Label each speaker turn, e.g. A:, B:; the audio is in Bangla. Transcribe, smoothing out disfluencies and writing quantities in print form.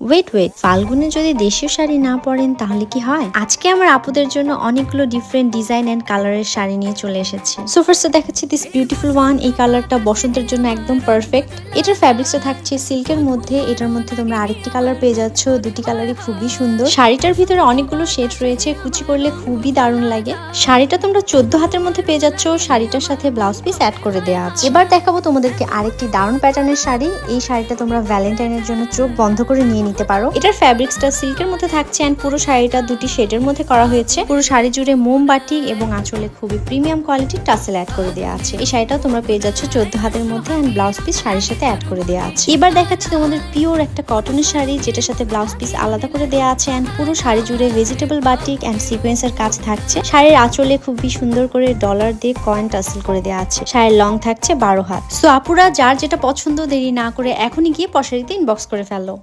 A: ওয়েট ফাল্গুনে যদি দেশীয় শাড়ি না পরেন তাহলে কি হয়? আজকে আমার আপুদের জন্য অনেকগুলো ডিফারেন্ট ডিজাইন এন্ড কালারের শাড়ি নিয়ে চলে এসেছি। সো ফার্স্টে দেখাচ্ছি দিস বিউটিফুল ওয়ান। এই কালারটা বসন্তের জন্য একদম পারফেক্ট। এটার ফ্যাব্রিক্সটা থাকছে সিল্কের মধ্যে। এটার মধ্যে তোমরা আরেকটি কালার পেয়ে যাচ্ছ। দুটি কালারই খুবই সুন্দর। শাড়িটার ভিতরে অনেকগুলো শেড রয়েছে, কুচি করলে খুবই দারুণ লাগে। শাড়িটা তোমরা 14 হাতের মধ্যে পেয়ে যাচ্ছ। শাড়িটার সাথে ব্লাউজ পিস অ্যাড করে দেওয়া আছে। এবার দেখাবো তোমাদেরকে আরেকটি দারুণ প্যাটার্নের শাড়ি। এই শাড়িটা তোমরা ভ্যালেন্টাইনের জন্য চোখ বন্ধ করে নিয়ে নিতে পারো। এটার ফ্যাব্রিক্সটা সিল্কের মধ্যে থাকছে এন্ড পুরো শাড়িটা দুটি শেডের মধ্যে করা হয়েছে। পুরো শাড়ি জুড়ে মোমবাতি এবং আঁচলে খুবই প্রিমিয়াম কোয়ালিটির টাসেল অ্যাড করে দেওয়া আছে। এই শাড়িটাও তোমরা পেয়ে যাচ্ছ 14 হাতের মধ্যে এন্ড ব্লাউজ পিস শাড়ির সাথে অ্যাড করে দেওয়া আছে। এবার দেখাচ্ছি তোমাদের পিওর একটা কটনের শাড়ি, যেটার সাথে ব্লাউজ পিস আলাদা করে দেওয়া আছে এন্ড পুরো শাড়ি জুড়ে ভেজিটেবল বাটিক এন্ড সিকোয়েন্সের কাজ থাকছে। শাড়ির আঁচলে খুবই সুন্দর করে ডলার দিয়ে কয়েন টাসেল করে দেওয়া আছে। শাড়ির লং থাকছে 12 হাত। সো আপুরা যার যেটা পছন্দ দেরি না করে এখনই গিয়ে পশারিতে ইনবক্স করে ফেলো।